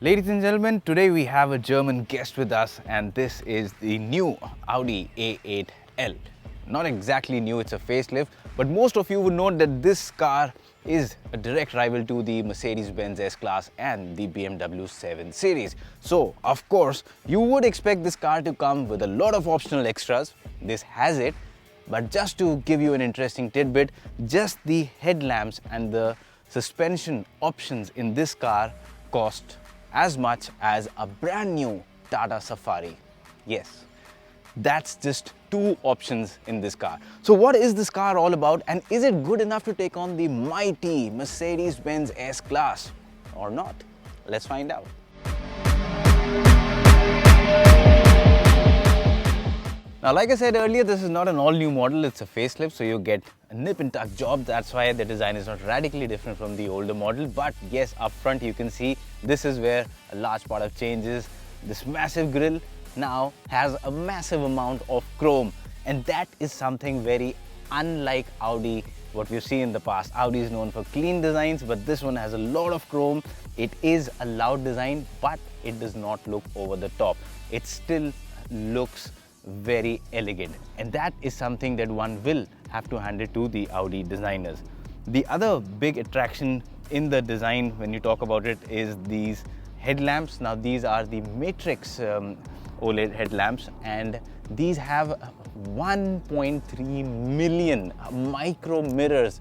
Ladies and gentlemen, today we have a German guest with us, and this is the new Audi A8L. Not exactly new, it's a facelift, but most of you would know that this car is a direct rival to the Mercedes-Benz S-Class and the BMW 7 Series. So, of course, you would expect this car to come with a lot of optional extras. This has it, but just to give you an interesting tidbit, just the headlamps and the suspension options in this car cost as much as a brand new Tata Safari. Yes, that's just two options in this car. So what is this car all about, and is it good enough to take on the mighty Mercedes-Benz S-Class or not? Let's find out. Now, like I said earlier, this is not an all-new model, it's a facelift, so you get a nip-and-tuck job. That's why the design is not radically different from the older model. But yes, up front you can see this is where a large part of changes. This massive grille now has a massive amount of chrome, and that is something very unlike Audi, what we've seen in the past. Audi is known for clean designs, but this one has a lot of chrome. It is a loud design, but it does not look over the top. It still looks very elegant, and that is something that one will have to hand it to the Audi designers. The other big attraction in the design, when you talk about it, is these headlamps. Now these are the matrix OLED headlamps, and these have 1.3 million micro mirrors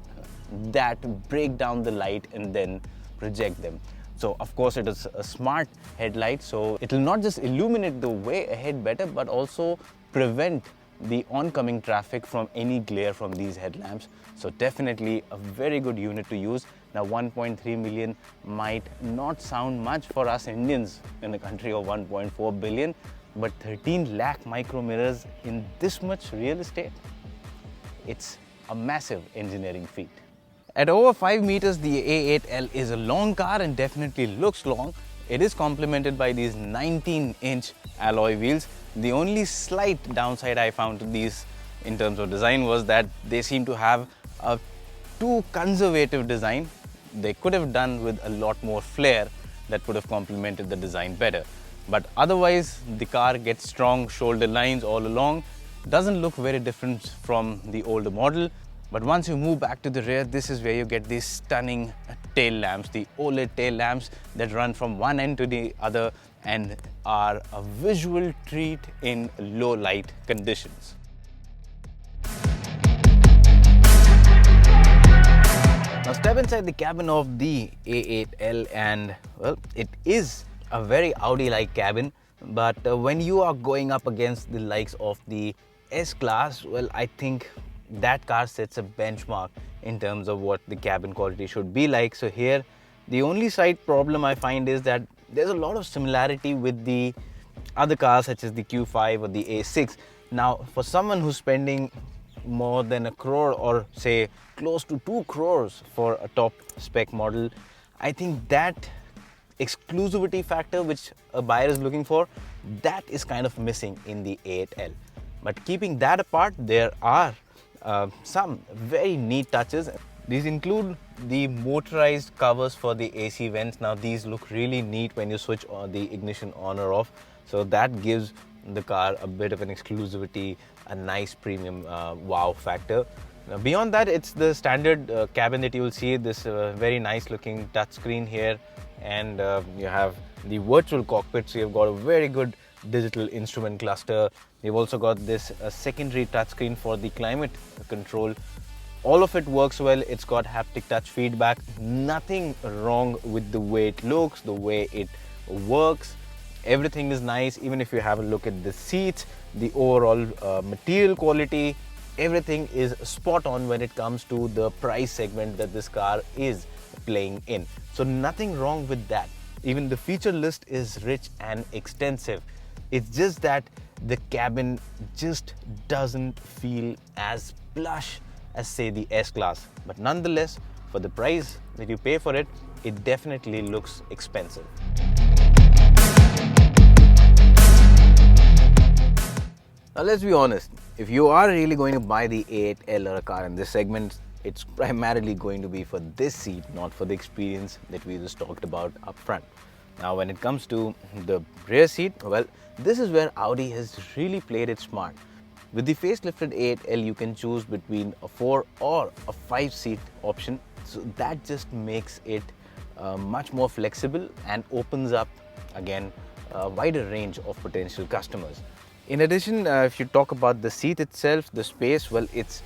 that break down the light and then project them. So of course it is a smart headlight, so it will not just illuminate the way ahead better, but also prevent the oncoming traffic from any glare from these headlamps. So definitely a very good unit to use. Now 1.3 million might not sound much for us Indians in a country of 1.4 billion, but 13 lakh micro mirrors in this much real estate, it's a massive engineering feat. At over 5 meters, the A8L is a long car and definitely looks long. It is complemented by these 19-inch alloy wheels. The only slight downside I found to these in terms of design was that they seem to have a too conservative design. They could have done with a lot more flair that would have complemented the design better. But otherwise, the car gets strong shoulder lines all along. Doesn't look very different from the older model. But once you move back to the rear, this is where you get these stunning tail lamps, the OLED tail lamps that run from one end to the other and are a visual treat in low light conditions. Now step inside the cabin of the A8L, and well, it is a very Audi-like cabin, but when you are going up against the likes of the S-Class, well, I think that car sets a benchmark in terms of what the cabin quality should be like. So here, the only slight problem I find is that there's a lot of similarity with the other cars such as the Q5 or the A6. Now, for someone who's spending more than a crore, or say close to 2 crores for a top spec model, I think that exclusivity factor which a buyer is looking for, that is kind of missing in the A8L. But keeping that apart, there are some very neat touches. These include the motorized covers for the AC vents. Now these look really neat when you switch the ignition on or off. So that gives the car a bit of an exclusivity, a nice premium wow factor. Now beyond that, it's the standard cabin that you will see, this very nice looking touchscreen here, and you have the virtual cockpit, so you've got a very good digital instrument cluster. You've also got this secondary touchscreen for the climate control. All of it works well. It's got haptic touch feedback. Nothing wrong with the way it looks, the way it works. Everything is nice. Even if you have a look at the seats, the overall material quality, everything is spot on when it comes to the price segment that this car is playing in. So nothing wrong with that. Even the feature list is rich and extensive. It's just that the cabin just doesn't feel as plush as, say, the S-Class. But nonetheless, for the price that you pay for it, it definitely looks expensive. Now let's be honest, if you are really going to buy the A8L or a car in this segment, it's primarily going to be for this seat, not for the experience that we just talked about up front. Now when it comes to the rear seat, well, this is where Audi has really played it smart. With the facelifted A8L, you can choose between a 4 or a 5 seat option. So that just makes it much more flexible and opens up again a wider range of potential customers. In addition, if you talk about the seat itself, the space, well, it's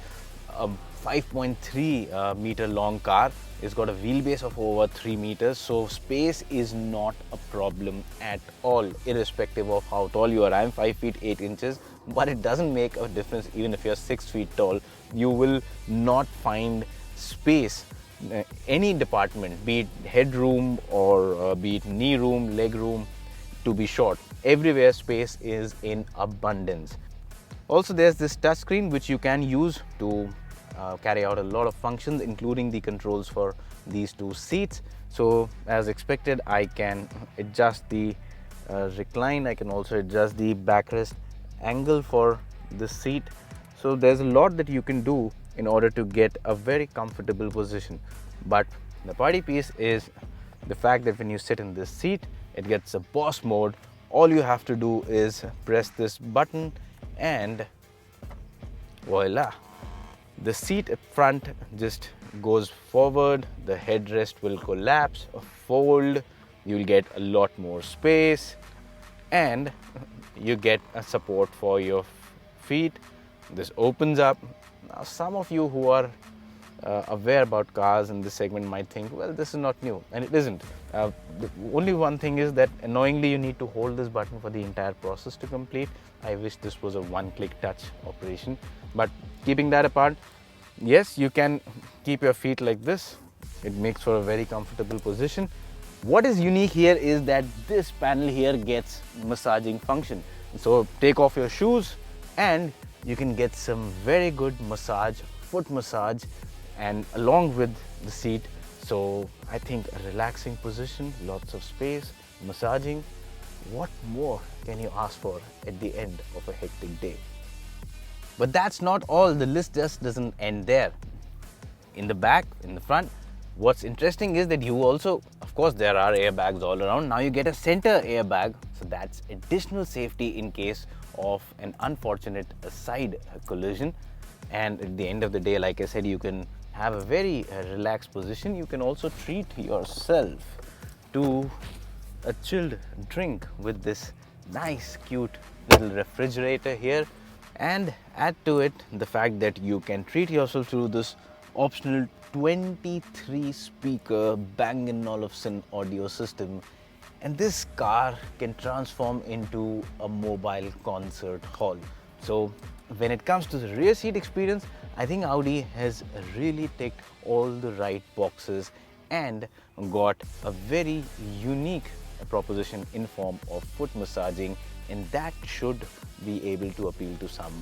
a 5.3 meter long car. It's got a wheelbase of over 3 meters, so space is not a problem at all, irrespective of how tall you are. I'm 5 feet 8 inches, but it doesn't make a difference even if you're 6 feet tall. You will not find space, any department, be it headroom or be it knee room, leg room, to be short. Everywhere space is in abundance. Also, there's this touchscreen which you can use to carry out a lot of functions, including the controls for these two seats. So as expected, I can adjust the recline. I can also adjust the backrest angle for the seat. So there's a lot that you can do in order to get a very comfortable position. But the party piece is the fact that when you sit in this seat, it gets a boss mode. All you have to do is press this button and voila, the seat up front just goes forward, the headrest will collapse, fold, you'll get a lot more space, and you get a support for your feet. This opens up. Now some of you who are aware about cars in this segment might think, well, this is not new, and it isn't. The only one thing is that annoyingly you need to hold this button for the entire process to complete. I wish this was a one-click touch operation, but keeping that apart, yes, you can keep your feet like this. It makes for a very comfortable position. What is unique here is that this panel here gets massaging function. So take off your shoes and you can get some very good massage, foot massage, and along with the seat. So I think a relaxing position, lots of space, massaging. What more can you ask for at the end of a hectic day? But that's not all. The list just doesn't end there. In the back, in the front, what's interesting is that you also, of course, there are airbags all around. Now you get a center airbag, so that's additional safety in case of an unfortunate side collision. And at the end of the day, like I said, you can have a very relaxed position. You can also treat yourself to a chilled drink with this nice, cute little refrigerator here, and add to it the fact that you can treat yourself to this optional 23 speaker Bang & Olufsen audio system, and this car can transform into a mobile concert hall. So when it comes to the rear seat experience, I think Audi has really ticked all the right boxes and got a very unique proposition in form of foot massaging, and that should be able to appeal to some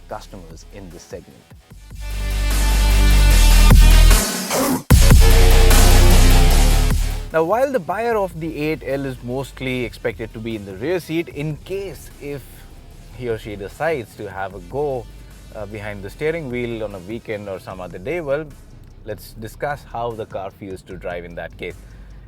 customers in this segment. Now, while the buyer of the A8L is mostly expected to be in the rear seat, in case if he or she decides to have a go behind the steering wheel on a weekend or some other day, well, let's discuss how the car feels to drive in that case.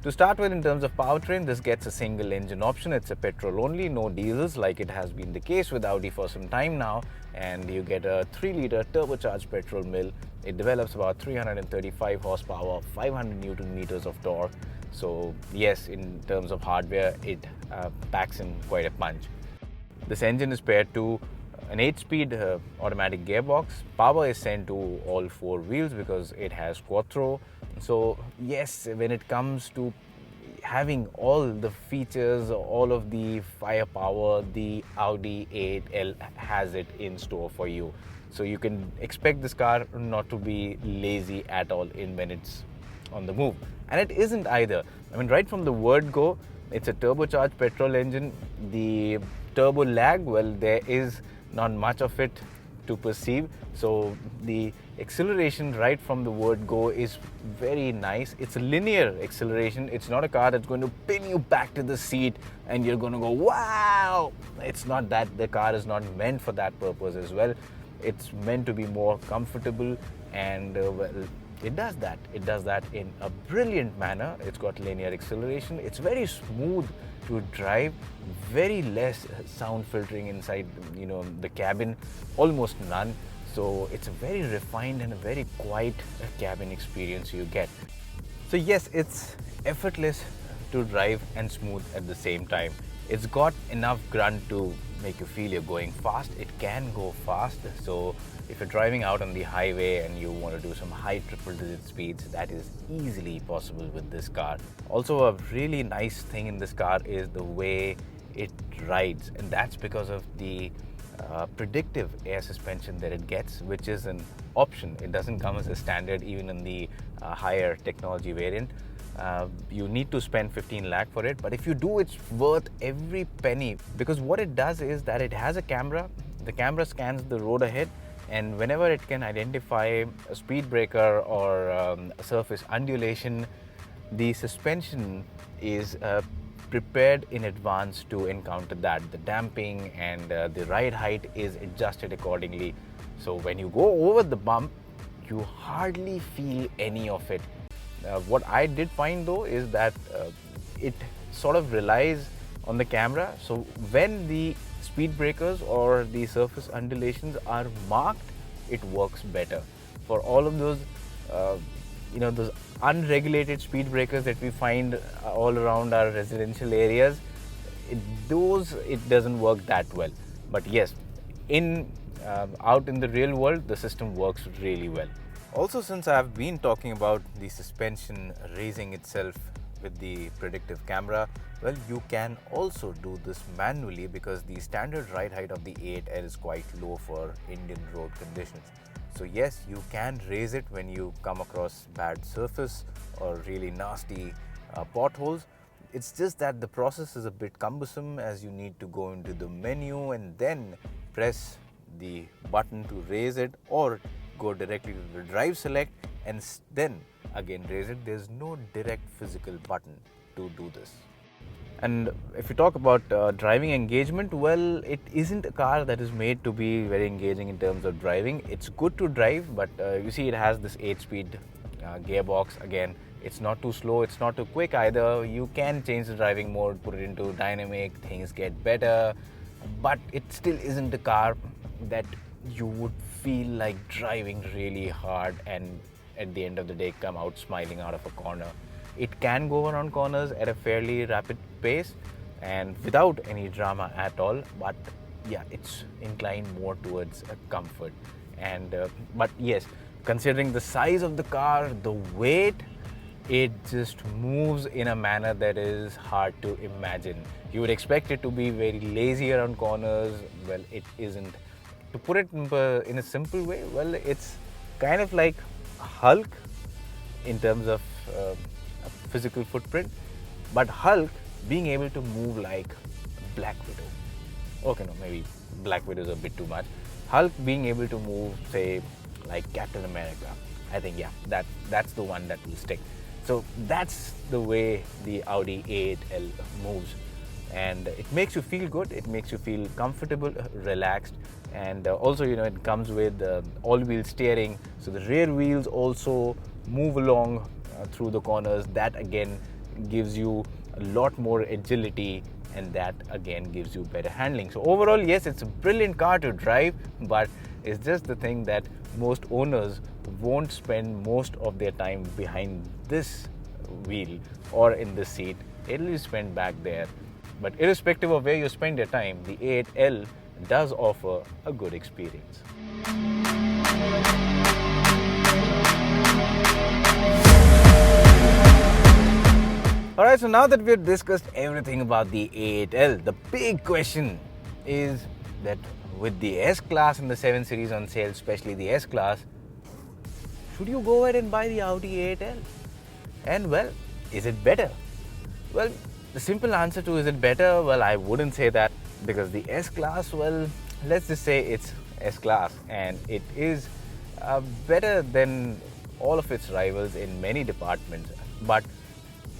To start with, in terms of powertrain, this gets a single engine option. It's a petrol only, no diesels like it has been the case with Audi for some time now, and you get a 3-liter turbocharged petrol mill. It develops about 335 horsepower, 500 Newton meters of torque. So yes, in terms of hardware, it packs in quite a punch. This engine is paired to an 8-speed automatic gearbox. Power is sent to all 4 wheels because it has quattro. So yes, when it comes to having all the features, all of the firepower, the Audi A8L has it in store for you. So you can expect this car not to be lazy at all in when it's on the move. And it isn't either. I mean, right from the word go, it's a turbocharged petrol engine. The turbo lag, well, there is not much of it to perceive. So the acceleration right from the word go is very nice. It's a linear acceleration. It's not a car that's going to pin you back to the seat and you're going to go, wow! It's not that. The car is not meant for that purpose as well. It's meant to be more comfortable and well, it does that. It does that in a brilliant manner. It's got linear acceleration. It's very smooth to drive, very less sound filtering inside, the cabin, almost none. So it's a very refined and a very quiet cabin experience you get. So yes, it's effortless to drive and smooth at the same time. It's got enough grunt to make you feel you're going fast. It can go fast. So if you're driving out on the highway and you want to do some high triple digit speeds, that is easily possible with this car. Also, a really nice thing in this car is the way it rides, and that's because of the predictive air suspension that it gets, which is an option. It doesn't come as a standard even in the higher technology variant. You need to spend 15 lakh for it, but if you do, it's worth every penny, because what it does is that it has a camera. The camera scans the road ahead, and whenever it can identify a speed breaker or a surface undulation, the suspension is prepared in advance to encounter that. The damping and the ride height is adjusted accordingly. So when you go over the bump, you hardly feel any of it. What I did find though is that it sort of relies on the camera. So when the speed breakers or the surface undulations are marked, it works better. For all of those, those unregulated speed breakers that we find all around our residential areas, it doesn't work that well. But yes, out in the real world, the system works really well. Also, since I've been talking about the suspension raising itself with the predictive camera, well, you can also do this manually, because the standard ride height of the A8L is quite low for Indian road conditions. So yes, you can raise it when you come across bad surface or really nasty potholes. It's just that the process is a bit cumbersome, as you need to go into the menu and then press the button to raise it, or go directly to the drive select and then again raise it. There's no direct physical button to do this. And if you talk about driving engagement, well, it isn't a car that is made to be very engaging in terms of driving. It's good to drive, but you see it has this 8-speed gearbox. Again, it's not too slow, it's not too quick either. You can change the driving mode, put it into dynamic, things get better, but it still isn't a car that you would feel like driving really hard and at the end of the day come out smiling out of a corner. It can go around corners at a fairly rapid pace and without any drama at all, but yeah, it's inclined more towards comfort. And but yes, considering the size of the car, the weight, it just moves in a manner that is hard to imagine. You would expect it to be very lazy around corners. Well, it isn't. To put it in a simple way, well, it's kind of like Hulk in terms of physical footprint, but Hulk being able to move like Black Widow. Okay, no, maybe Black Widow is a bit too much. Hulk being able to move, say, like Captain America. I think, yeah, that's the one that will stick. So that's the way the Audi A8L moves. And it makes you feel good, it makes you feel comfortable, relaxed, and also, it comes with all-wheel steering, so the rear wheels also move along through the corners. That again gives you a lot more agility, and that again gives you better handling. So overall, yes, it's a brilliant car to drive, but it's just the thing that most owners won't spend most of their time behind this wheel or in this seat. It'll be spent back there. But irrespective of where you spend your time, the A8L does offer a good experience. Alright, so now that we've discussed everything about the A8L, the big question is that with the S-Class and the 7 Series on sale, especially the S-Class, should you go ahead and buy the Audi A8L? And well, is it better? Well, the simple answer to is it better? Well, I wouldn't say that, because the S-Class, well, let's just say it's S-Class, and it is better than all of its rivals in many departments. But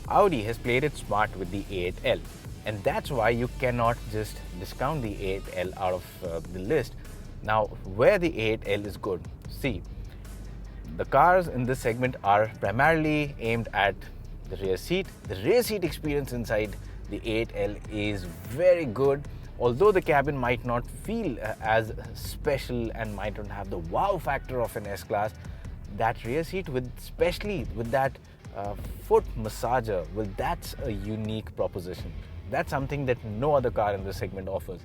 Audi has played it smart with the A8L, and that's why you cannot just discount the A8L out of the list. Now, where the A8L is good, see, The cars in this segment are primarily aimed at the rear seat. The rear seat experience inside the A8L is very good. Although the cabin might not feel as special and might not have the wow factor of an S-Class, that rear seat, especially with that foot massager, well, that's a unique proposition. That's something that no other car in this segment offers.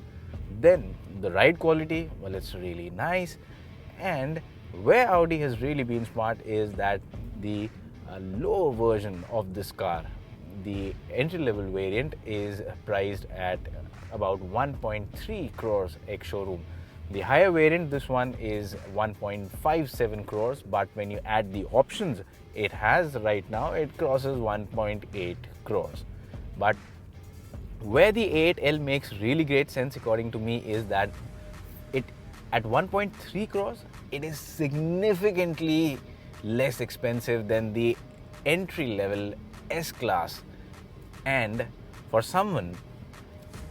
Then the ride quality, well, it's really nice. And where Audi has really been smart is that the lower version of this car, the entry-level variant, is priced at about 1.3 crores ex-showroom. The higher variant, this one, is 1.57 crores, but when you add the options it has right now, it crosses 1.8 crores. But where the A8L makes really great sense, according to me, is that it at 1.3 crores, it is significantly less expensive than the entry-level S-Class. And for someone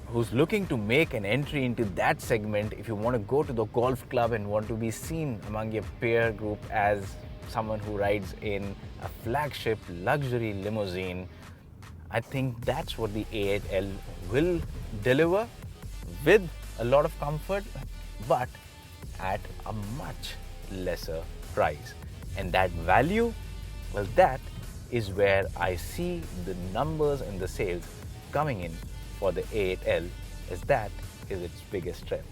who's looking to make an entry into that segment, if you want to go to the golf club and want to be seen among your peer group as someone who rides in a flagship luxury limousine, I think that's what the A8L will deliver, with a lot of comfort, but at a much lesser price. And that value, well, that is where I see the numbers and the sales coming in for the A8L, as that is its biggest strength.